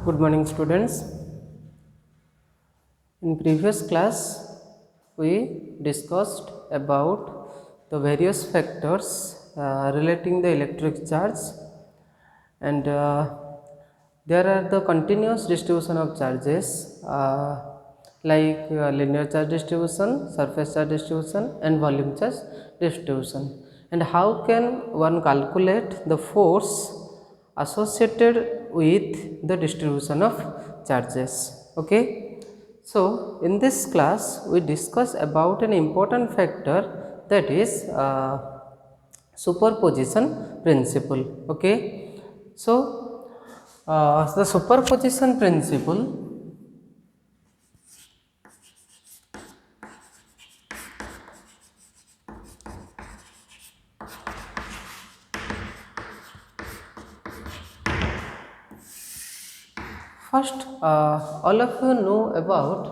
Good morning, students. In previous class, we discussed about the various factors relating the electric charge, and there are the continuous distribution of charges like linear charge distribution, surface charge distribution, and volume charge distribution. And how can one calculate the force associated with the distribution of charges? Okay. So, in this class we discuss about an important factor, that is superposition principle. Okay. So, the superposition principle first, all of you know about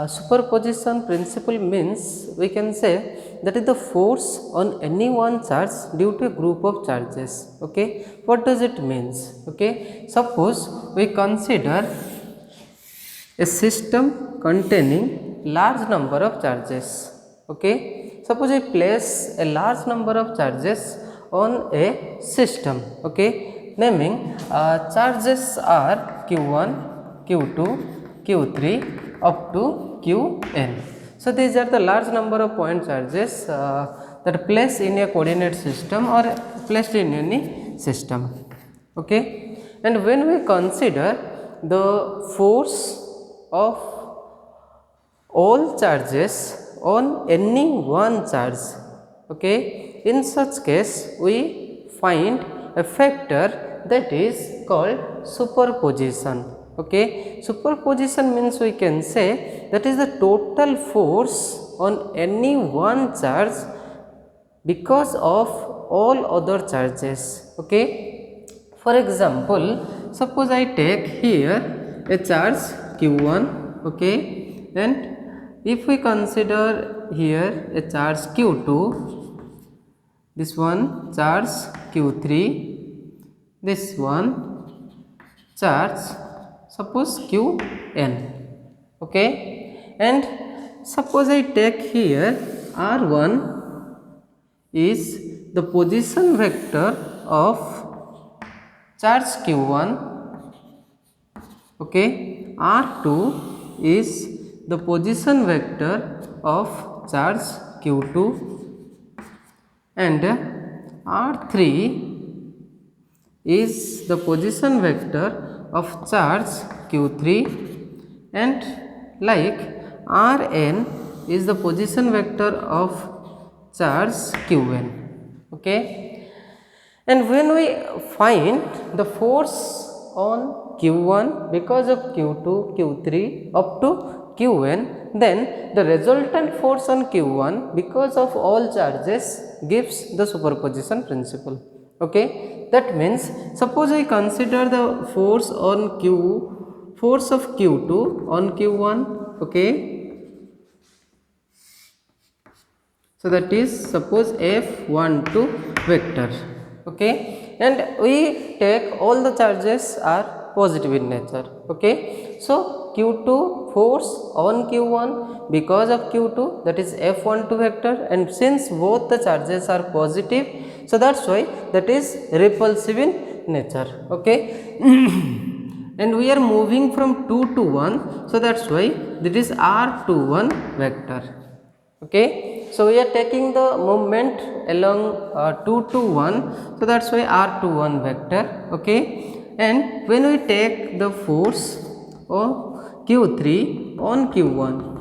superposition principle. Means we can say that is the force on any one charge due to a group of charges. Okay, what does it means? Okay, suppose we consider a system containing large number of charges. Okay, suppose I place a large number of charges on a system. Okay, naming charges are q1, q2, q3 up to qn. So these are the large number of point charges that are placed in a coordinate system or placed in any system. Okay, and when we consider the force of all charges on any one charge, okay, in such case we find a factor that is called superposition. Okay, superposition means we can say that is the total force on any one charge because of all other charges. Okay, for example, suppose I take here a charge q1, okay, and if we consider here a charge q2, this one charge q3, this one charge suppose qn, okay, and suppose I take here r1 is the position vector of charge q1, okay, r2 is the position vector of charge q2, and r3 is the position vector of charge q3, and like rn is the position vector of charge qn. Okay, and when we find the force on q1 because of q2, q3 up to qn, then the resultant force on q1 because of all charges gives the superposition principle. Okay, that means suppose I consider the force on force of q2 on q1. Okay, so that is suppose f12 vector. Okay, and we take all the charges are positive in nature. Okay, so q2 force on q1 because of q2, that is f12 vector, and since both the charges are positive, so that's why that is repulsive in nature. Okay, and we are moving from 2 to 1, so that's why that is r21 vector. Okay, so we are taking the movement along 2 to 1, so that's why r21 vector. Okay, and when we take the force of q3 on q1,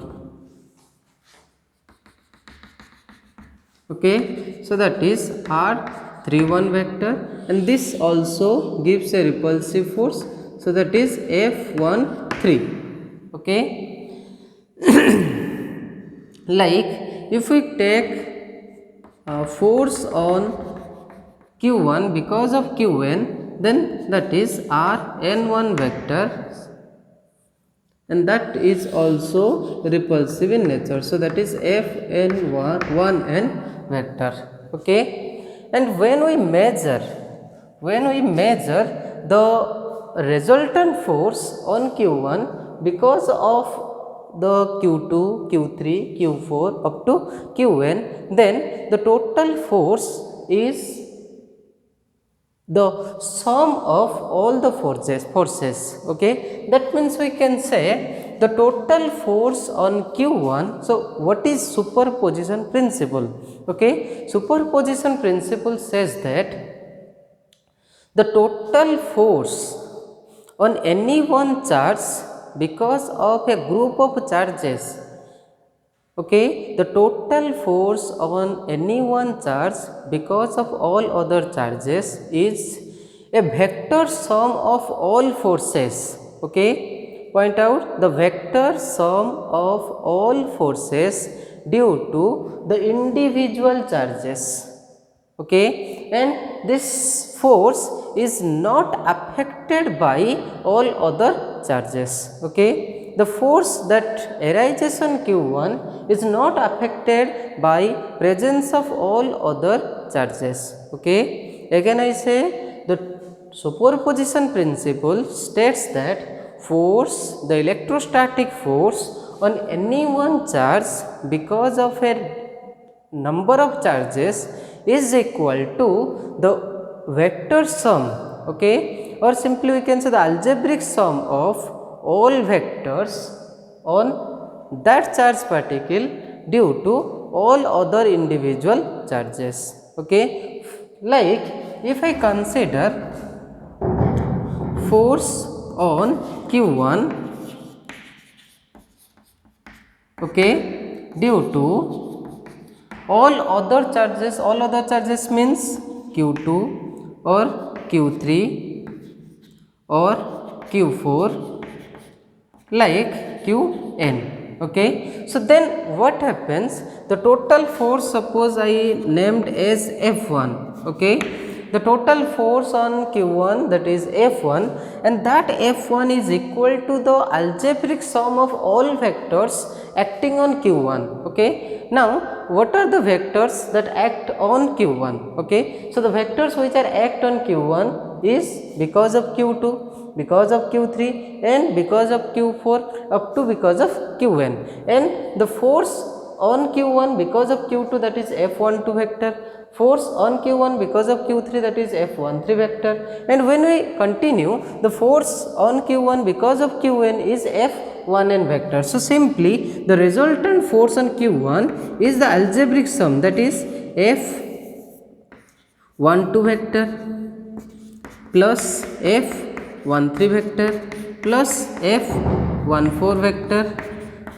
okay, so that is r31 vector, and this also gives a repulsive force, so that is f13. Okay, like if we take force on q1 because of qn, then that is rn1 vector, and that is also repulsive in nature, so that is fn1n vector. Okay, and when we measure the resultant force on q1 because of the q2, q3, q4 up to qn, then the total force is the sum of all the forces. Okay, that means we can say the total force on q1. So what is superposition principle? Okay, superposition principle says that the total force on any one charge because of a group of charges. Okay, the total force on any one charge because of all other charges is a vector sum of all forces. Okay, point out the vector sum of all forces due to the individual charges. Okay, and this force is not affected by all other charges. Okay, the force that arises on q1 is not affected by presence of all other charges. Okay, again I say the superposition principle states that force, the electrostatic force on any one charge because of a number of charges is equal to the vector sum. Okay, or simply we can say the algebraic sum of all vectors on that charge particle due to all other individual charges. Okay, like if I consider force on q1, okay, due to all other charges means q2 or q3 or q4 like qn. Okay, so then what happens, the total force suppose I named as f1. Okay, the total force on q1, that is f1, and that f1 is equal to the algebraic sum of all vectors acting on q1. Okay, now what are the vectors that act on q1? Okay, so the vectors which are act on q1 is because of q2, because of q3 and because of q4 up to because of qn, and the force on q1 because of q2, that is f12 vector, force on q1 because of q3, that is f13 vector, and when we continue, the force on q1 because of qn is f1n vector. So simply the resultant force on q1 is the algebraic sum, that is f12 vector plus f13 vector plus f14 vector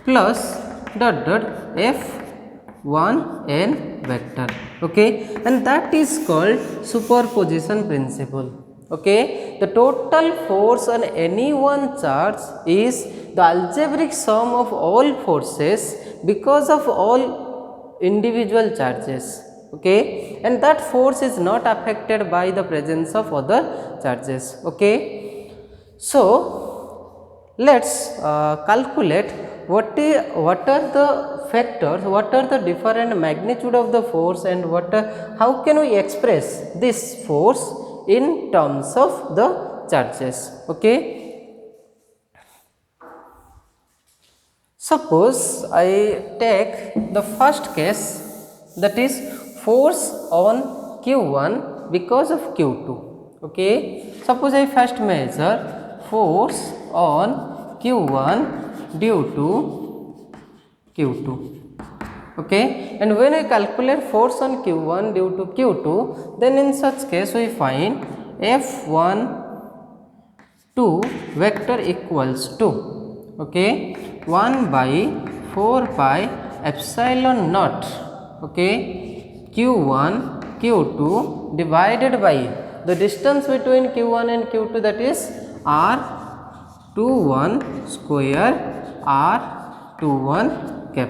plus dot dot f1n vector. Okay, and that is called superposition principle. Okay, the total force on any one charge is the algebraic sum of all forces because of all individual charges. Okay, and that force is not affected by the presence of other charges. Okay, so let's calculate what are the factors, what are the different magnitude of the force, and how can we express this force in terms of the charges. Okay, suppose I take the first case, that is force on q1 because of q2. Okay, suppose I first measure force on q1 due to q2. Okay, and when I calculate force on q1 due to q2, then in such case we find f12 vector equals to, okay, 1 by 4 pi epsilon naught, okay, q1 q2 divided by the distance between q1 and q2, that is r21 square r21 cap,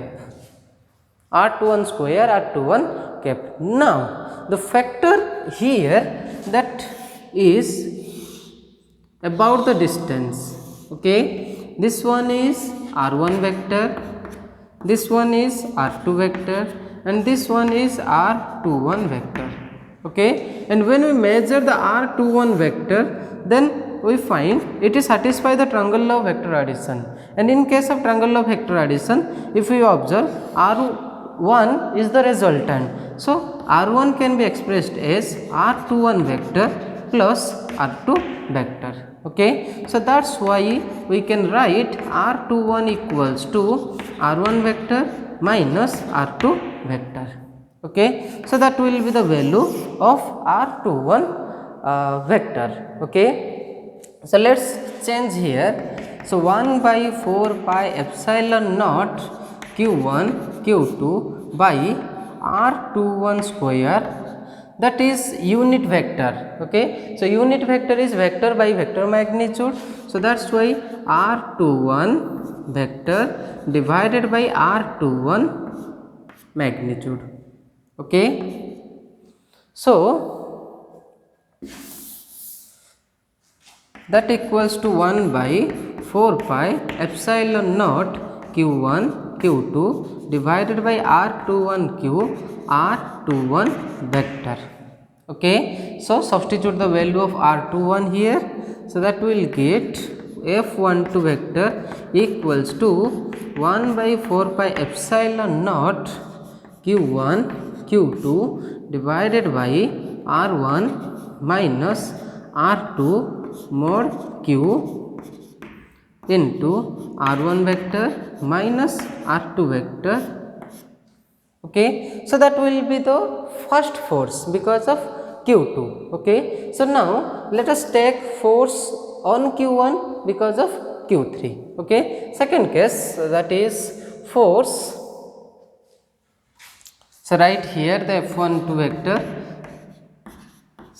r21 square r21 cap. Now the factor here that is about the distance. Okay, this one is r1 vector, this one is r2 vector, and this one is r21 vector. Okay, and when we measure the r21 vector, then we find it is satisfy the triangle of vector addition, and in case of triangle of vector addition, if we observe R1 is the resultant. So R1 can be expressed as R21 vector plus R2 vector. Okay, so that's why we can write R21 equals to R1 vector minus R2 vector. Okay, so that will be the value of R21 vector. Okay, so let's change here. So 1 by 4 pi epsilon naught q1 q2 by R21 square, that is unit vector. Okay, so unit vector is vector by vector magnitude, so that's why R21 vector divided by R21 magnitude. Okay, so that equals to 1 by 4 pi epsilon naught q1 q2 divided by R21 q R21 vector. Okay, so substitute the value of R21 here, so that we will get F12 vector equals to 1 by 4 pi epsilon naught q1 q2 divided by R1 minus R2 mod q into R1 vector minus R2 vector. Okay, so that will be the first force because of q2. Okay, so now let us take force on q1 because of q3. Okay, second case, that is force. So write here the F12 vector,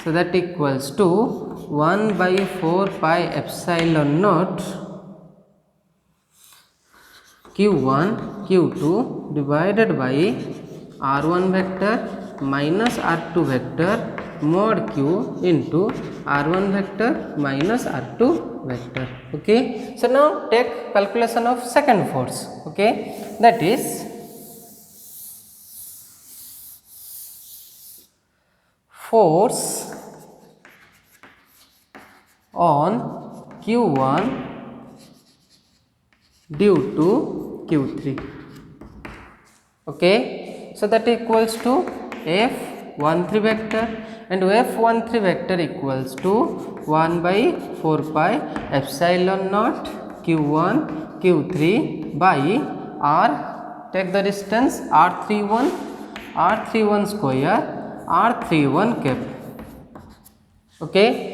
so that equals to 1 by 4 pi epsilon naught q1 q2 divided by R1 vector minus R2 vector mod q into R1 vector minus R2 vector. Okay, so now take calculation of second force. Okay, that is force on q1 due to q3. Okay, so that equals to F13 vector, and F13 vector equals to 1 by 4 pi epsilon naught q1 q3 by R, take the distance R31 square R31 cap. Okay,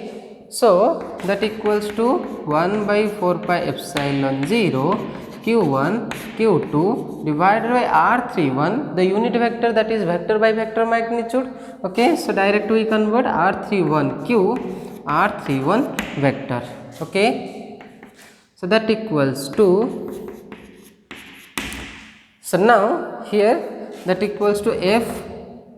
so that equals to 1 by 4 pi epsilon 0 q1 q2 divided by R31, the unit vector, that is vector by vector magnitude. Okay, so direct we convert R31 q R31 vector. Okay, so that equals to, so now here that equals to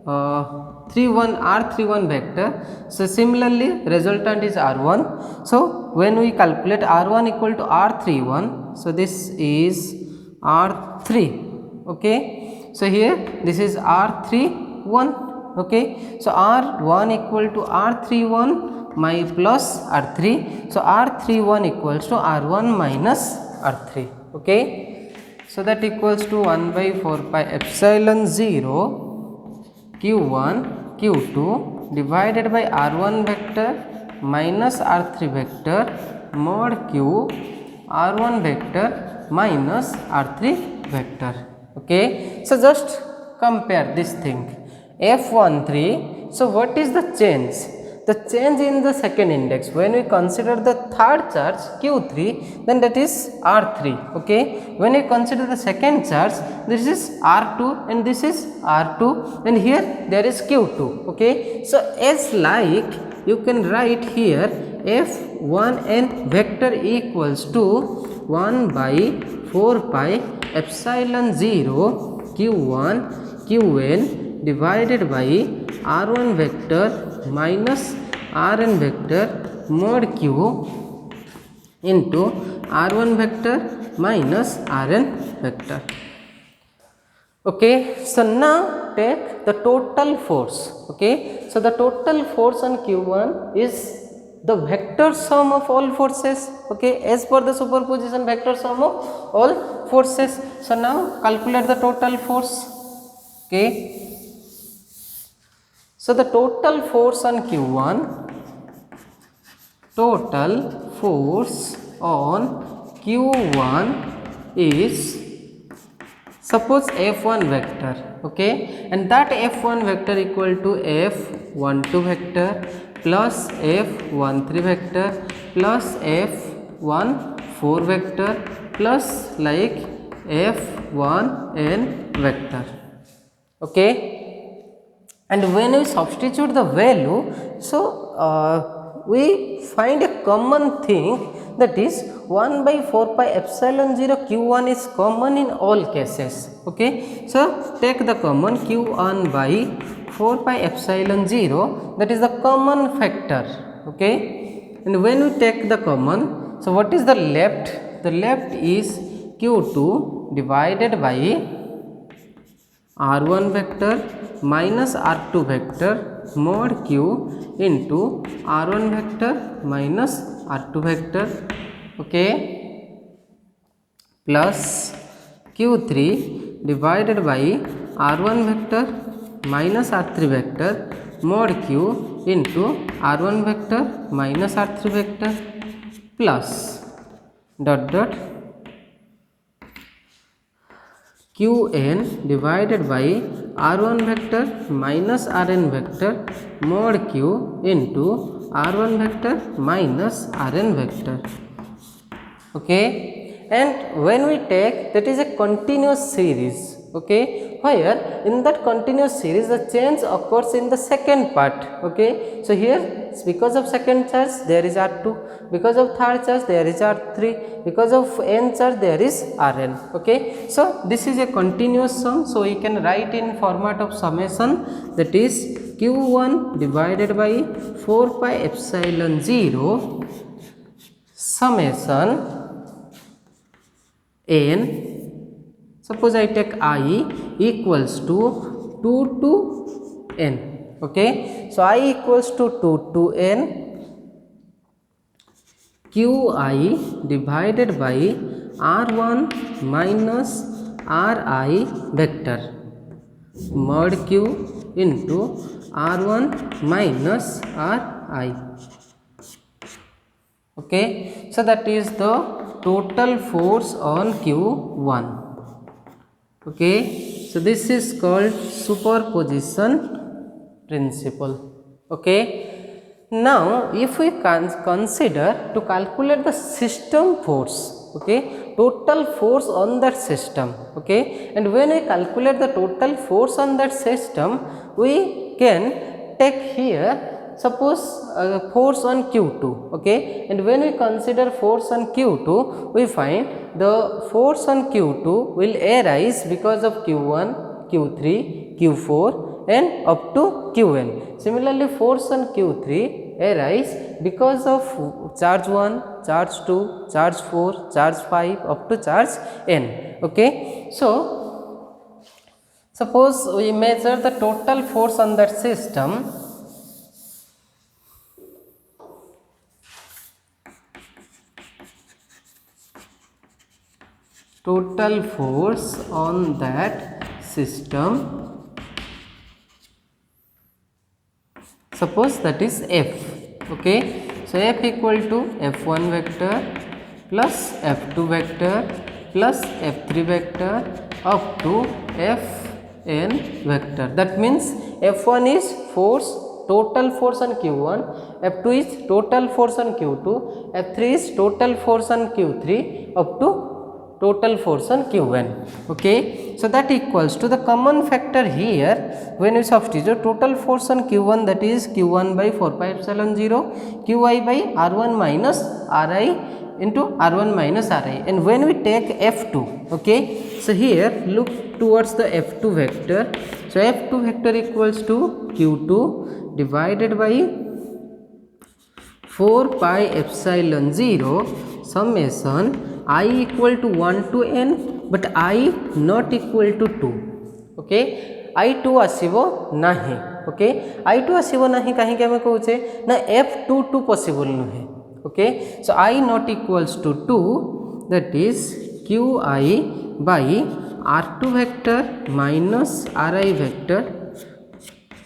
R31 vector. So similarly resultant is R1. So when we calculate R1 equal to R31, so this is R3. Okay, so here this is R31. Okay, so R1 equal to R31 my plus R3, so R31 equals to R1 minus R3. Okay, so that equals to 1 by 4 pi epsilon 0 q1 q2 divided by R1 vector minus R3 vector mod q R1 vector minus R3 vector. Okay, so just compare this thing F13. So what is the change? The change in the second index, when we consider the third charge q3, then that is R3. Okay, when we consider the second charge, this is R2 and this is R2, and here there is q2. Okay, so as like you can write here F1n vector equals to 1 by 4 pi epsilon 0 q1 qn divided by R1 vector minus Rn vector mod q into R1 vector minus Rn vector. Okay, so now take the total force. Okay, so the total force on q1 is the vector sum of all forces, okay, as per the superposition vector sum of all forces. So now calculate the total force, okay. So the total force on Q1, total force on Q1 is, suppose F1 vector, okay, and that F1 vector equal to F12 vector plus F13 vector plus F14 vector plus like F1n vector, okay. And when we substitute the value, so we find a common thing, that is 1 by 4 pi epsilon 0 Q1 is common in all cases, okay. So take the common Q1 by 4 pi epsilon 0, that is the common factor, okay. And when we take the common, so what is the left? The left is Q2 divided by R1 vector minus R2 vector mod Q into R1 vector minus R2 vector, okay, plus Q3 divided by R1 vector minus R3 vector mod Q into R1 vector minus R3 vector plus dot dot Qn divided by R1 vector minus Rn vector mod Q into R1 vector minus Rn vector, okay. And when we take, that is a continuous series, okay, where in that continuous series the change occurs in the second part, okay. So here because of second charge there is R2, because of third charge there is R3, because of n charge there is Rn, okay. So this is a continuous sum, so we can write in format of summation, that is Q1 divided by 4 pi epsilon 0 summation n, suppose I take I equals to 2 to n, okay. So I equals to 2 to n Qi divided by R1 minus Ri vector mod Q into R1 minus Ri, okay. So that is the total force on Q1, okay. So this is called superposition principle, okay. Now if we consider to calculate the system force, okay, total force on that system, okay, and when we calculate the total force on that system, we can take here suppose force on Q2, okay, and when we consider force on Q2, we find the force on Q2 will arise because of Q1, Q3, Q4 and up to Qn. Similarly, force on Q3 arise because of charge 1, charge 2, charge 4, charge 5 up to charge n, okay. So suppose we measure the total force on that system. Total force on that system, suppose that is F, okay. So F equal to F1 vector plus F2 vector plus F3 vector up to Fn vector. That means F1 is force, total force on Q1, F2 is total force on Q2, F3 is total force on Q3 up to total force on Qn, okay. So that equals to the common factor here, when we substitute total force on Q1, that is Q1 by 4 pi epsilon 0 Qi by R1 minus Ri into R1 minus Ri, and when we take F2, okay. So here look towards the F2 vector. So F2 vector equals to Q2 divided by 4 pi epsilon 0 summation I equal to 1 to n, but I not equal to 2, okay. I 2 आसिबो नाही, okay I2 आसीबो नाही काहे के हम कहूचे ना F22 possible नुहे okay so I not equals to 2 that is QI by R2 vector minus RI vector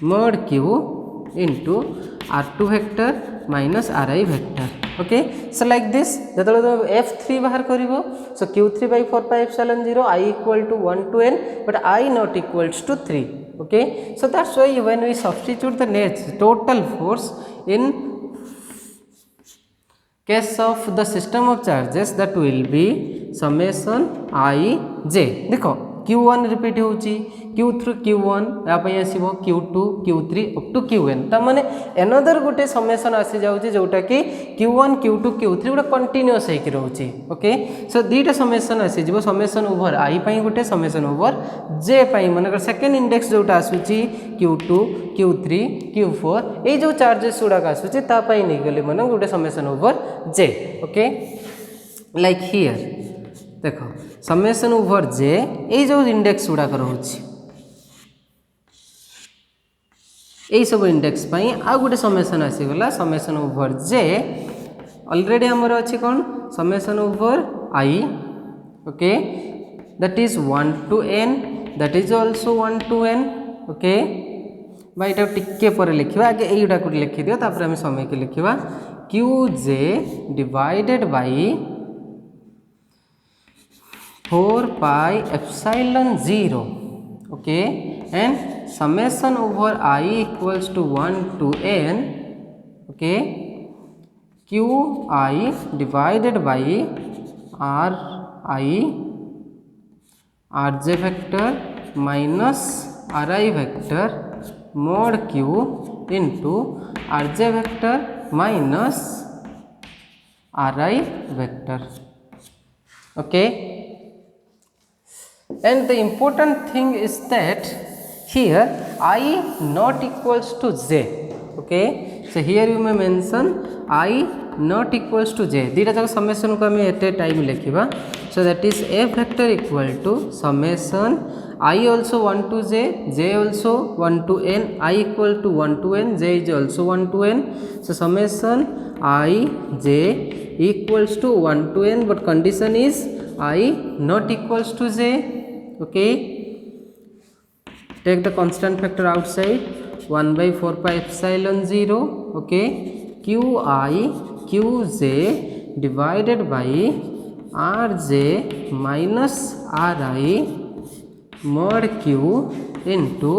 mod Q into R2 vector minus RI vector okay so like this जतले तो F3 बाहर करिवो so Q3 by 4 pi epsilon 0 I equal to 1 to n but I not equals to 3 okay so that's why when we substitute the net total force in case of the system of charges that will be summation I j देखो Q1 repeat होची Q3 Q1 या पई आसीबो Q2 Q3 up to Qn त माने another गोटे summation आसी जाउची जोटा कि Q1 Q2 Q3 गोटे कंटीन्यूअस हेकि रहउची ओके सो दीटा समेशन आसी जिवो समेशन ओवर I पई गोटे समेशन ओवर J पई माने सेकंड इंडेक्स जोटा आसुची Q2 Q3 Q4 ए जो चार्जेस गुडा आसुची ता पई नै गेले माने गोटे summation over J okay like here देखो समेशन ओवर जे ये जो इंडेक्स गुड़ाक रोचे यही सब इंडेक्स पाई आ गोटे समेशन आसीगला समेशन ओवर जे ऑलरेडी हमर अछि कोन summation over i okay that is 1 to n that is also 1 to n okay भाई एटा टिके पर लिखिबा आगे एइडा को लिखि दियो तापर हम समय के लिखिबा qj divided by 4 pi epsilon 0 okay and summation over I equals to 1 to n okay qi divided by ri rj vector minus ri vector mod q into rj vector minus ri vector okay and the important thing is that here I not equals to j okay so here you may mention I not equals to j दीटा जक summation को हमें at a time लिखिबा so that is f vector equal to summation I also 1 to j also 1 to n I equal to 1 to n j is also 1 to n so summation I j equals to 1 to n but condition is I not equals to j okay take the constant factor outside 1 by 4 pi epsilon 0 okay qi qj divided by rj minus ri mod q into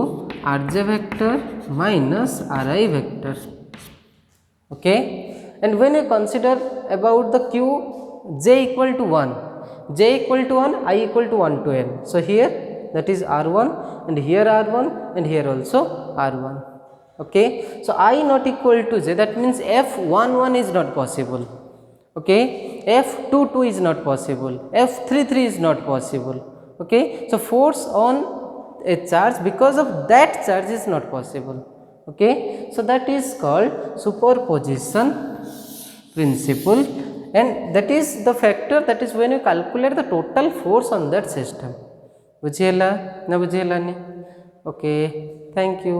rj vector minus ri vector okay and when you consider about the q j equal to 1 j equal to 1 I equal to 1 to n so here that is r1 and here r1 and here also r1 okay so I not equal to j that means f11 is not possible okay f22 is not possible f33 is not possible okay so force on a charge because of that charge is not possible okay so that is called superposition principle and that is the factor that is when you calculate the total force on that system बुझिएला ना बुझिएलानी okay thank you.